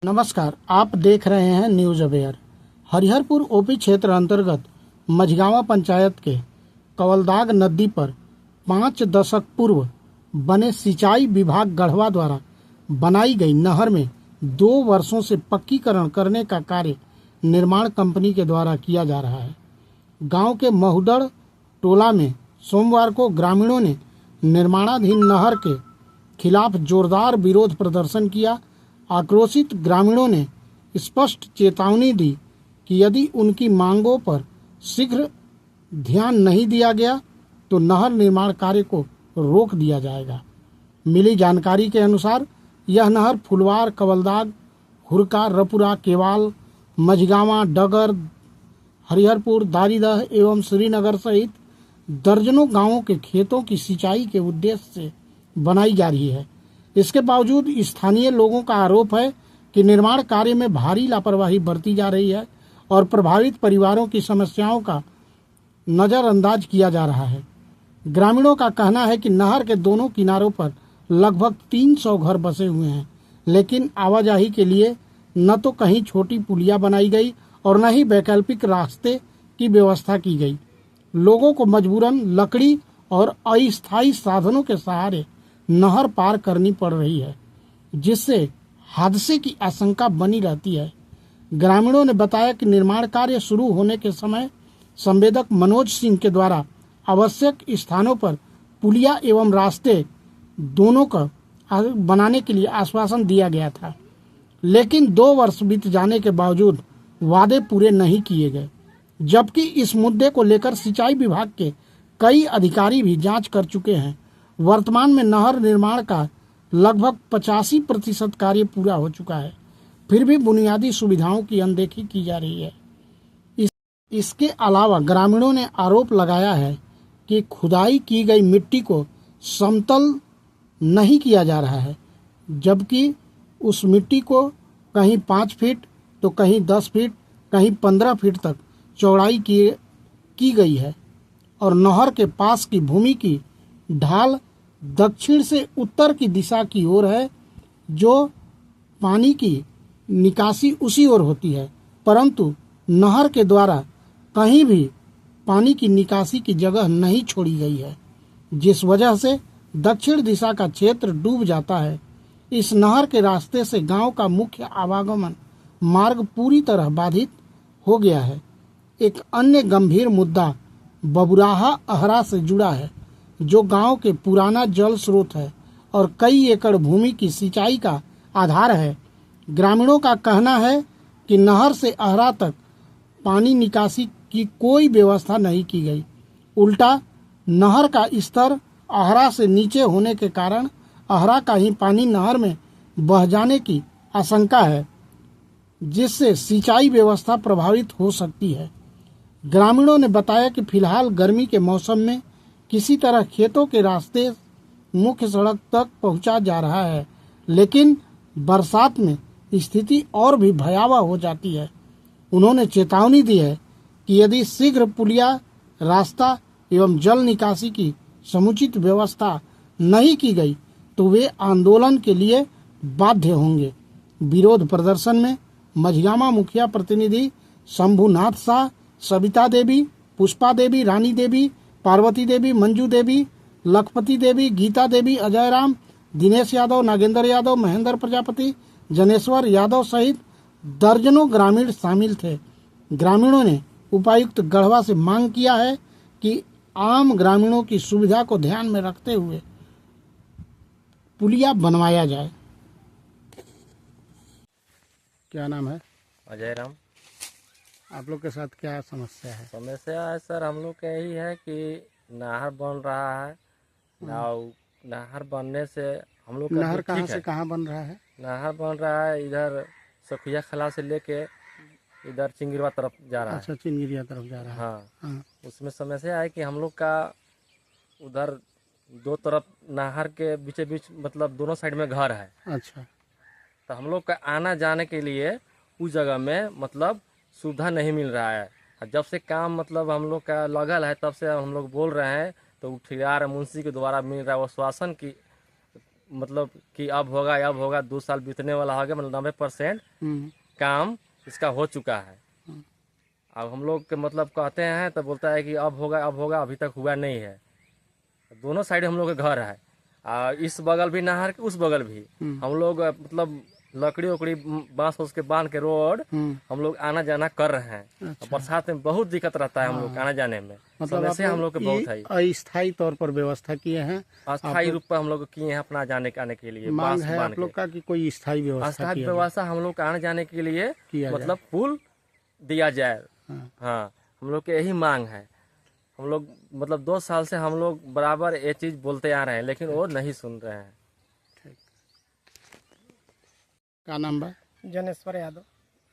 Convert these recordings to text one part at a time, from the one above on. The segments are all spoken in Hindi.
नमस्कार, आप देख रहे हैं न्यूज अवेयर। हरिहरपुर ओपी क्षेत्र अंतर्गत मझगांवा पंचायत के कवलदाग नदी पर 5 दशक पूर्व बने सिंचाई विभाग गढ़वा द्वारा बनाई गई नहर में 2 वर्षों से पक्कीकरण करने का कार्य निर्माण कंपनी के द्वारा किया जा रहा है। गांव के महुदड़ टोला में सोमवार को ग्रामीणों ने निर्माणाधीन नहर के खिलाफ जोरदार विरोध प्रदर्शन किया। आक्रोशित ग्रामीणों ने स्पष्ट चेतावनी दी कि यदि उनकी मांगों पर शीघ्र ध्यान नहीं दिया गया तो नहर निर्माण कार्य को रोक दिया जाएगा। मिली जानकारी के अनुसार यह नहर फुलवार, कवलदाग, हुरका, रपुरा, केवाल, मझगांवा, डगर, हरिहरपुर, दारीदह एवं श्रीनगर सहित दर्जनों गांवों के खेतों की सिंचाई के उद्देश्य से बनाई जा रही है। इसके बावजूद स्थानीय लोगों का आरोप है कि निर्माण कार्य में भारी लापरवाही बरती जा रही है और प्रभावित परिवारों की समस्याओं का नज़रअंदाज किया जा रहा है। ग्रामीणों का कहना है कि नहर के दोनों किनारों पर लगभग 300 घर बसे हुए हैं, लेकिन आवाजाही के लिए न तो कहीं छोटी पुलिया बनाई गई और न ही वैकल्पिक रास्ते की व्यवस्था की गई। लोगों को मजबूरन लकड़ी और अस्थायी साधनों के सहारे नहर पार करनी पड़ रही है, जिससे हादसे की आशंका बनी रहती है। ग्रामीणों ने बताया कि निर्माण कार्य शुरू होने के समय संवेदक मनोज सिंह के द्वारा आवश्यक स्थानों पर पुलिया एवं रास्ते दोनों का बनाने के लिए आश्वासन दिया गया था, लेकिन 2 वर्ष बीत जाने के बावजूद वादे पूरे नहीं किए गए। जबकि इस मुद्दे को लेकर सिंचाई विभाग के कई अधिकारी भी जांच कर चुके हैं। वर्तमान में नहर निर्माण का लगभग 85% कार्य पूरा हो चुका है, फिर भी बुनियादी सुविधाओं की अनदेखी की जा रही है। इसके अलावा ग्रामीणों ने आरोप लगाया है कि खुदाई की गई मिट्टी को समतल नहीं किया जा रहा है, जबकि उस मिट्टी को कहीं 5 फीट तो कहीं 10 फीट, कहीं 15 फीट तक चौड़ाई की गई है और नहर के पास की भूमि की ढाल दक्षिण से उत्तर की दिशा की ओर है, जो पानी की निकासी उसी ओर होती है, परंतु नहर के द्वारा कहीं भी पानी की निकासी की जगह नहीं छोड़ी गई है, जिस वजह से दक्षिण दिशा का क्षेत्र डूब जाता है। इस नहर के रास्ते से गांव का मुख्य आवागमन मार्ग पूरी तरह बाधित हो गया है। एक अन्य गंभीर मुद्दा बबुराहा अहरा से जुड़ा है, जो गांव के पुराना जल स्रोत है और कई एकड़ भूमि की सिंचाई का आधार है। ग्रामीणों का कहना है कि नहर से अहरा तक पानी निकासी की कोई व्यवस्था नहीं की गई। उल्टा नहर का स्तर अहरा से नीचे होने के कारण अहरा का ही पानी नहर में बह जाने की आशंका है, जिससे सिंचाई व्यवस्था प्रभावित हो सकती है। ग्रामीणों ने बताया कि फिलहाल गर्मी के मौसम में किसी तरह खेतों के रास्ते मुख्य सड़क तक पहुंचा जा रहा है, लेकिन बरसात में स्थिति और भी भयावह हो जाती है। उन्होंने चेतावनी दी है कि यदि शीघ्र पुलिया, रास्ता एवं जल निकासी की समुचित व्यवस्था नहीं की गई तो वे आंदोलन के लिए बाध्य होंगे। विरोध प्रदर्शन में मझगांवा मुखिया प्रतिनिधि शंभुनाथ शाह, सविता देवी, पुष्पा देवी, रानी देवी, पार्वती देवी, मंजू देवी, लखपति देवी, गीता देवी, अजय राम, दिनेश यादव, नागेंद्र यादव, महेंद्र प्रजापति, जनेश्वर यादव सहित दर्जनों ग्रामीण शामिल थे। ग्रामीणों ने उपायुक्त गढ़वा से मांग किया है कि आम ग्रामीणों की सुविधा को ध्यान में रखते हुए पुलिया बनवाया जाए। क्या नाम है? अजय राम। आप लोग के साथ क्या समस्या है? समस्या है सर, हम लोग का यही है कि नहर बन रहा है। नहर बनने से हम लोग का नहर कहाँ ठीक से है। कहाँ बन रहा है? नहर बन रहा है इधर सखुया खला से लेके इधर चिंगिरवा तरफ जा रहा है। अच्छा, चिंगिरिया तरफ जा रहा है। हाँ। उसमें समस्या है कि हम लोग का उधर 2 तरफ नहर के बीचे बीच मतलब दोनों साइड में घर है। अच्छा, तो हम लोग का आना जाने के लिए उस जगह में मतलब सुविधा नहीं मिल रहा है। जब से काम मतलब हम लोग का लगल है तब से हम लोग बोल रहे हैं, तो ठेकेदार मुंशी के द्वारा मिल रहा है, वो श्वासन की मतलब कि अब होगा 2 साल बीतने वाला हो गया, मतलब 90% काम इसका हो चुका है। अब हम लोग के मतलब कहते हैं तो बोलता है कि अब होगा, अभी तक हुआ नहीं है। दोनों साइड हम लोग के घर है, इस बगल भी नहर के, उस बगल भी। हम लोग मतलब लकड़ी उकड़ी बांस उस के बांध के रोड हम लोग आना जाना कर रहे हैं। अच्छा। बरसात में बहुत दिक्कत रहता है हम लोग आने जाने में, मतलब समस्या हम लोग के बहुत है। अस्थायी तौर पर व्यवस्था किए हैं, अस्थायी रूप पर हम लोग किए हैं अपना आने के लिए। मांग बांस है बांध आप लोग का कि कोई स्थायी व्यवस्था अस्थायी व्यवस्था हम लोग आने जाने के लिए किया जाए। मतलब पुल दिया जाए। हाँ। हाँ, हम लोग के यही मांग है। हम लोग मतलब 2 साल से हम लोग बराबर ये चीज बोलते आ रहे हैं, लेकिन वो नहीं सुन रहे हैं। का नाम बा? जनेश्वर यादव।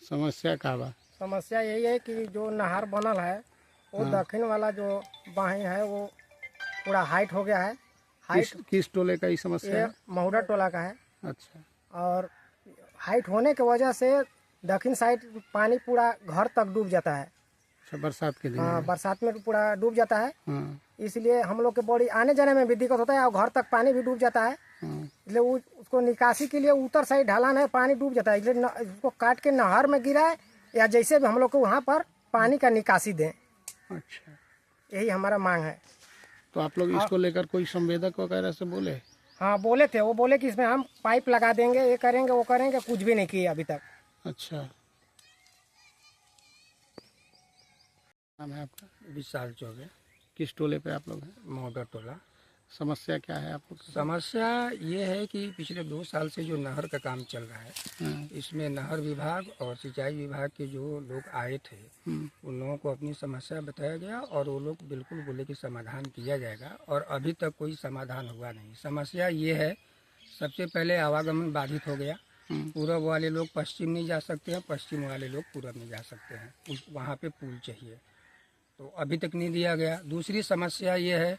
समस्या का बा? समस्या यही है कि जो नहर बनल है वो दक्षिण वाला जो बाही है वो पूरा हाइट हो गया है। किस टोले का ये समस्या ये है? महुडा टोला का है। अच्छा। और हाइट होने की वजह से दक्षिण साइड पानी पूरा घर तक डूब जाता है। अच्छा, बरसात के दिन हाँ, बरसात में पूरा डूब जाता है। हाँ, इसलिए हम लोग के बॉडी आने जाने में भी दिक्कत होता है और घर तक पानी भी डूब जाता है। हाँ। इसलिए उसको निकासी के लिए उत्तर साइड ढलान है, पानी डूब जाता है। इसलिए उसको काट के नहर में गिराए या जैसे भी हम लोग को वहाँ पर पानी का निकासी दें, अच्छा। यही हमारा मांग है। तो आप लोग इसको लेकर कोई संवेदक वगैरह से बोले? हाँ, बोले थे। वो बोले कि इसमें हम पाइप लगा देंगे, ये करेंगे वो करेंगे, कुछ भी नहीं किए अभी तक। अच्छा। नाम है आपका? विशाल चौबे, किस टोले पे आप लोग हैं? महुडा टोला। समस्या क्या है आप लोग की? समस्या ये है कि पिछले 2 साल से जो नहर का काम चल रहा है, हाँ, इसमें नहर विभाग और सिंचाई विभाग के जो लोग आए थे उन लोगों को अपनी समस्या बताया गया और वो लोग बिल्कुल बोले कि समाधान किया जाएगा, और अभी तक कोई समाधान हुआ नहीं। समस्या ये है, सबसे पहले आवागमन बाधित हो गया। पूरब वाले लोग पश्चिम नहीं जा सकते हैं, पश्चिम वाले लोग पूरब नहीं जा सकते हैं। वहाँ पे पुल चाहिए, तो अभी तक नहीं दिया गया। दूसरी समस्या ये है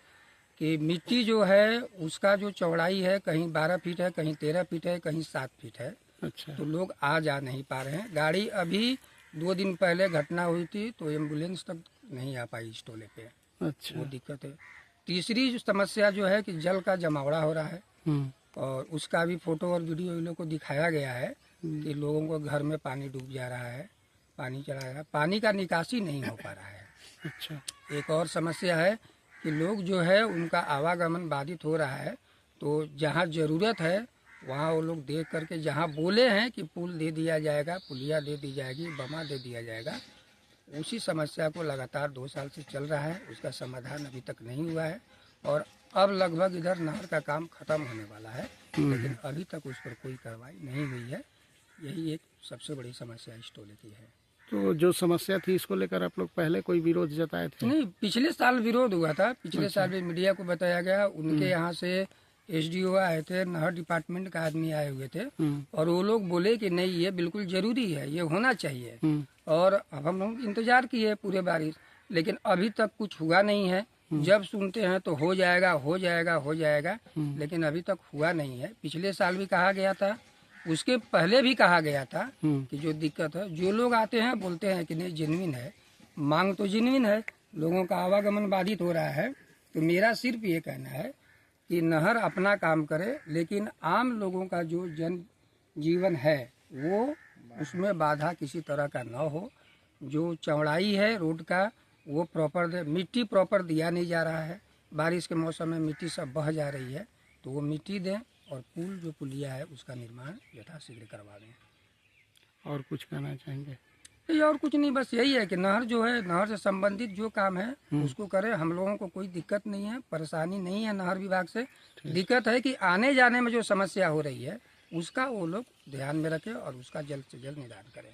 कि मिट्टी जो है उसका जो चौड़ाई है कहीं 12 फीट है, कहीं 13 फीट है, कहीं 7 फीट है। अच्छा। तो लोग आ जा नहीं पा रहे हैं। गाड़ी अभी 2 दिन पहले घटना हुई थी तो एम्बुलेंस तक नहीं आ पाई इस टोले पे, अच्छा। वो दिक्कत है। तीसरी जो समस्या जो है कि जल का जमावड़ा हो रहा है, हम्म, और उसका भी फोटो और वीडियो इन लोग को दिखाया गया है कि लोगों को घर में पानी डूब जा रहा है, पानी चला जा रहा है, पानी का निकासी नहीं हो पा रहा है। अच्छा। एक और समस्या है कि लोग जो है उनका आवागमन बाधित हो रहा है, तो जहाँ ज़रूरत है वहाँ वो लोग देख करके, जहाँ बोले हैं कि पुल दे दिया जाएगा, पुलिया दे दी जाएगी, बमा दे दिया जाएगा, उसी समस्या को लगातार 2 साल से चल रहा है। उसका समाधान अभी तक नहीं हुआ है और अब लगभग इधर नहर का काम खत्म होने वाला है, लेकिन अभी तक उस पर कोई कार्रवाई नहीं हुई है। यही एक सबसे बड़ी समस्या इस टोले की है। तो जो समस्या थी इसको लेकर आप लोग पहले कोई विरोध जताए थे? नहीं, पिछले साल विरोध हुआ था। पिछले साल भी मीडिया को बताया गया, उनके यहाँ से एसडीओ आए थे, नहर डिपार्टमेंट का आदमी आए हुए थे, और वो लोग बोले कि नहीं, ये बिल्कुल जरूरी है, ये होना चाहिए। और अब हम लोग इंतजार किए पूरे बारिश, लेकिन अभी तक कुछ हुआ नहीं है। जब सुनते हैं तो हो जाएगा हो जाएगा हो जाएगा, लेकिन अभी तक हुआ नहीं है। पिछले साल भी कहा गया था, उसके पहले भी कहा गया था कि जो दिक्कत है, जो लोग आते हैं बोलते हैं कि नहीं जेन्युइन है, मांग तो जेन्युइन है, लोगों का आवागमन बाधित हो रहा है। तो मेरा सिर्फ ये कहना है कि नहर अपना काम करे, लेकिन आम लोगों का जो जन जीवन है वो उसमें बाधा किसी तरह का न हो। जो चौड़ाई है रोड का वो प्रॉपर दे, मिट्टी प्रॉपर दिया नहीं जा रहा है। बारिश के मौसम में मिट्टी सब बह जा रही है, तो वो मिट्टी दें और पुल जो पुलिया है उसका निर्माण यथाशीघ्र करवा दें। और कुछ कहना चाहेंगे? ये और कुछ नहीं, बस यही है कि नहर जो है, नहर से संबंधित जो काम है उसको करें। हम लोगों को कोई दिक्कत नहीं है, परेशानी नहीं है नहर विभाग से। दिक्कत है कि आने जाने में जो समस्या हो रही है उसका वो लोग ध्यान में रखें और उसका जल्द से जल्द निदान करें।